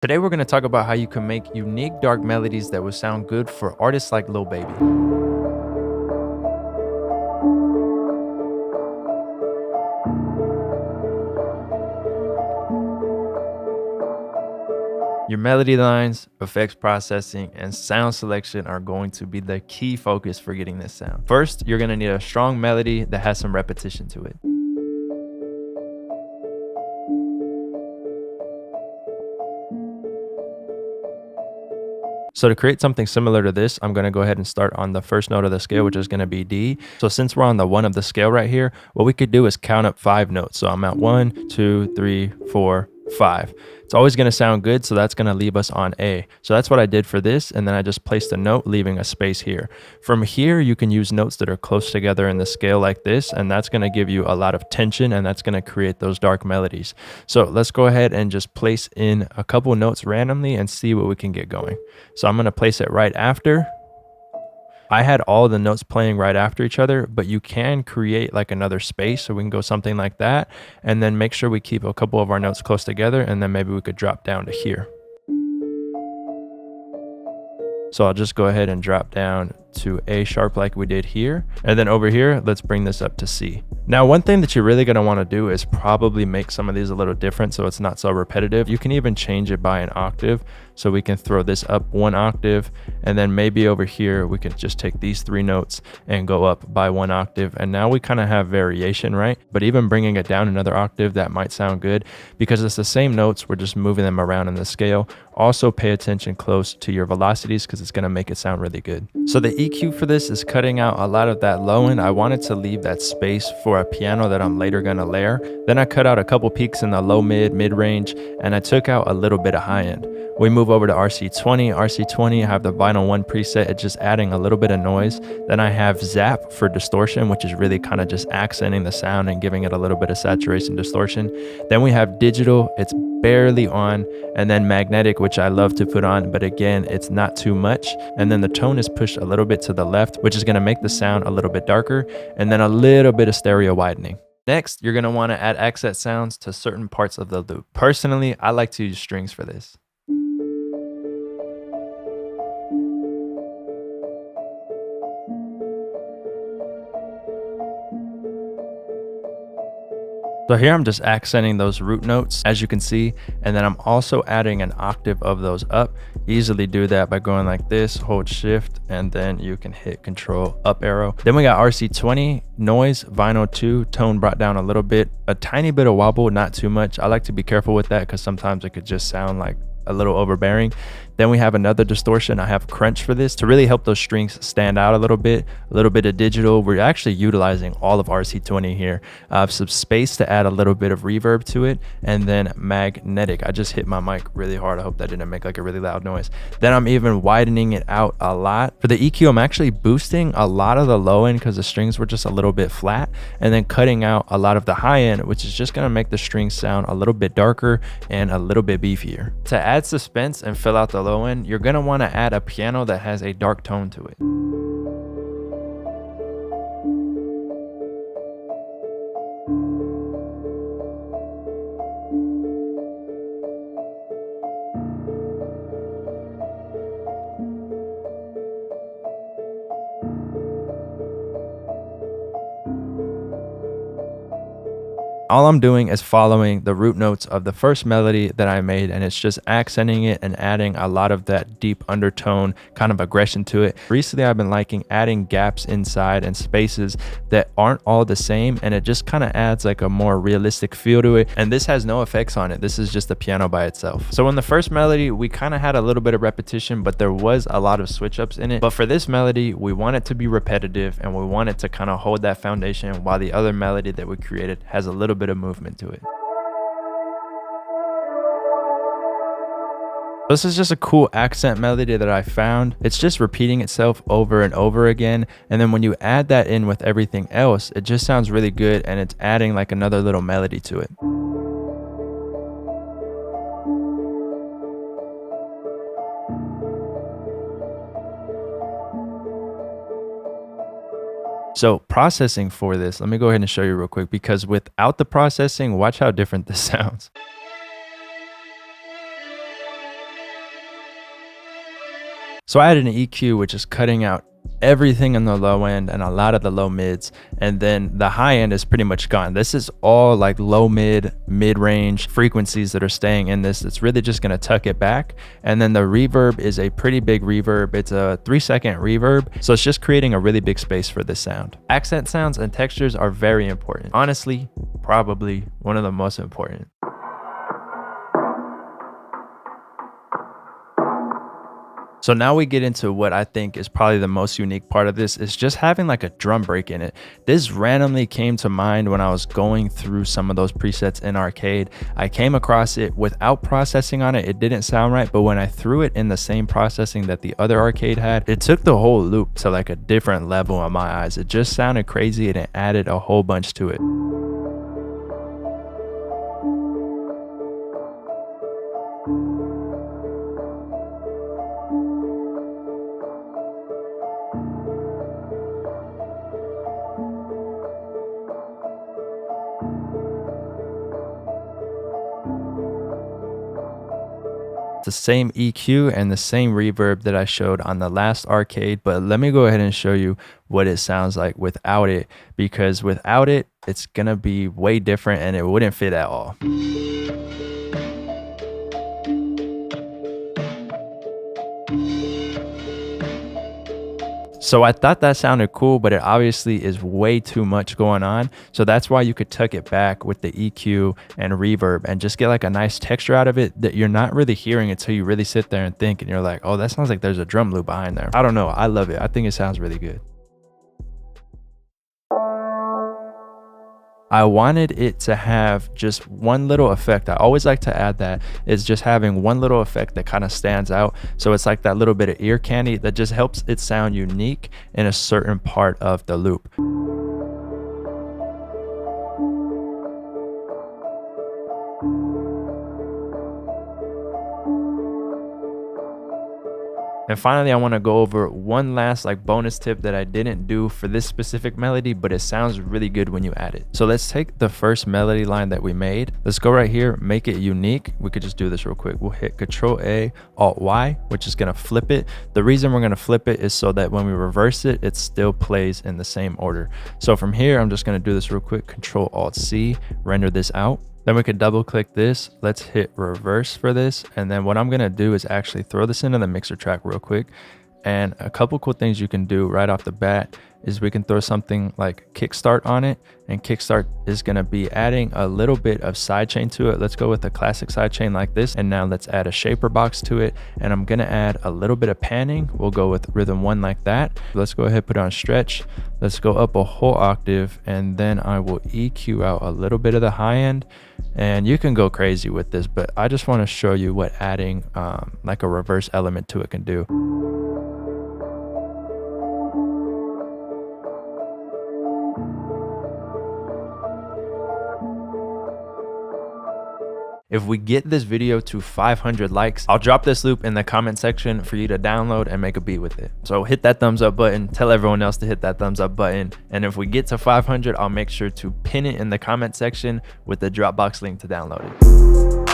Today we're going to talk about how you can make unique dark melodies that will sound good for artists like Lil Baby. Your melody lines, effects processing, and sound selection are going to be the key focus for getting this sound. First, you're going to need a strong melody that has some repetition to it. So to create something similar to this, I'm going to go ahead and start on the first note of the scale, which is going to be D. So since we're on the 1 of the scale right here, what we could do is count up 5 notes. So I'm at 1, 2, 3, 4, 5. It's always going to sound good, so that's going to leave us on A. So that's what I did for this, and then I just placed a note, leaving a space here. From here, you can use notes that are close together in the scale like this, and that's going to give you a lot of tension, and that's going to create those dark melodies. So let's go ahead and just place in a couple notes randomly and see what we can get going. So I'm going to place it right after. I had all the notes playing right after each other, but you can create like another space. So we can go something like that, and then make sure we keep a couple of our notes close together, and then maybe we could drop down to here. So I'll just go ahead and drop down to A sharp like we did here. And then over here, let's bring this up to C. Now, one thing that you're really going to want to do is probably make some of these a little different so it's not so repetitive. You can even change it by an octave. So we can throw this up 1 octave, and then maybe over here, we can just take these 3 notes and go up by 1 octave. And now we kind of have variation, right? But even bringing it down another octave, that might sound good because it's the same notes. We're just moving them around in the scale. Also pay attention close to your velocities because it's going to make it sound really good. So the EQ for this is cutting out a lot of that low end. I wanted to leave that space for a piano that I'm later going to layer. Then I cut out a couple peaks in the low mid range, and I took out a little bit of high end. We move over to RC20. RC20, I have the Vinyl 1 preset. It's just adding a little bit of noise. Then I have Zap for distortion, which is really kind of just accenting the sound and giving it a little bit of saturation distortion. Then we have Digital. It's barely on. And then Magnetic, which I love to put on, but again, it's not too much. And then the tone is pushed a little bit to the left, which is going to make the sound a little bit darker. And then a little bit of stereo widening. Next, you're going to want to add accent sounds to certain parts of the loop. Personally, I like to use strings for this. So here I'm just accenting those root notes, as you can see, and then I'm also adding an octave of those up. Easily do that by going like this, hold shift, and then you can hit control up arrow. Then we got RC20, noise, Vinyl 2, tone brought down a little bit, a tiny bit of wobble, not too much. I like to be careful with that because sometimes it could just sound like a little overbearing. Then we have another distortion. I have crunch for this to really help those strings stand out a little bit of digital. We're actually utilizing all of RC20 here. I have some space to add a little bit of reverb to it, and then magnetic. I just hit my mic really hard. I hope that didn't make like a really loud noise. Then I'm even widening it out a lot. For the EQ, I'm actually boosting a lot of the low end because the strings were just a little bit flat, and then cutting out a lot of the high end, which is just going to make the strings sound a little bit darker and a little bit beefier. To add suspense and fill out the low end, you're going to want to add a piano that has a dark tone to it. All I'm doing is following the root notes of the first melody that I made, and it's just accenting it and adding a lot of that deep undertone kind of aggression to it. Recently, I've been liking adding gaps inside and spaces that aren't all the same, and it just kind of adds like a more realistic feel to it. And this has no effects on it. This is just the piano by itself. So in the first melody, we kind of had a little bit of repetition, but there was a lot of switch ups in it. But for this melody, we want it to be repetitive, and we want it to kind of hold that foundation while the other melody that we created has a little bit of movement to it. This is just a cool accent melody that I found. It's just repeating itself over and over again. And then when you add that in with everything else, it just sounds really good, and it's adding like another little melody to it. So processing for this, let me go ahead and show you real quick, because without the processing, watch how different this sounds. So I added an EQ, which is cutting out everything in the low end and a lot of the low mids, and then the high end is pretty much gone. This is all like low mid-range frequencies that are staying in this. It's really just going to tuck it back. And then the reverb is a pretty big reverb. It's a 3-second reverb, so it's just creating a really big space for this sound. Accent sounds and textures are very important, honestly, probably one of the most important. So now we get into what I think is probably the most unique part of this, is just having like a drum break in it. This randomly came to mind when I was going through some of those presets in Arcade. I came across it without processing on it. It didn't sound right, but when I threw it in the same processing that the other Arcade had, it took the whole loop to like a different level in my eyes. It just sounded crazy and it added a whole bunch to it. The same EQ and the same reverb that I showed on the last Arcade, but let me go ahead and show you what it sounds like without it, because without it, it's gonna be way different and it wouldn't fit at all. So I thought that sounded cool, but it obviously is way too much going on. So that's why you could tuck it back with the EQ and reverb and just get like a nice texture out of it that you're not really hearing until you really sit there and think, and you're like, oh, that sounds like there's a drum loop behind there. I don't know. I love it. I think it sounds really good. I wanted it to have just one little effect. I always like to add that, is just having one little effect that kind of stands out. So it's like that little bit of ear candy that just helps it sound unique in a certain part of the loop. And finally, I want to go over one last like bonus tip that I didn't do for this specific melody, but it sounds really good when you add it. So let's take the first melody line that we made. Let's go right here, make it unique. We could just do this real quick. We'll hit Control A, Alt Y, which is going to flip it. The reason we're going to flip it is so that when we reverse it, it still plays in the same order. So from here, I'm just going to do this real quick. Control Alt C, render this out. Then we could double click this. Let's hit reverse for this. And then what I'm going to do is actually throw this into the mixer track real quick. And a couple cool things you can do right off the bat is we can throw something like kickstart on it, and kickstart is going to be adding a little bit of sidechain to it. Let's go with a classic sidechain like this, and now let's add a shaper box to it, and I'm going to add a little bit of panning. We'll go with rhythm 1 like that. Let's go ahead, put it on stretch. Let's go up a whole octave, and then I will EQ out a little bit of the high end, and you can go crazy with this, but I just want to show you what adding like a reverse element to it can do. If we get this video to 500 likes, I'll drop this loop in the comment section for you to download and make a beat with it. So hit that thumbs up button, tell everyone else to hit that thumbs up button. And if we get to 500, I'll make sure to pin it in the comment section with the Dropbox link to download it.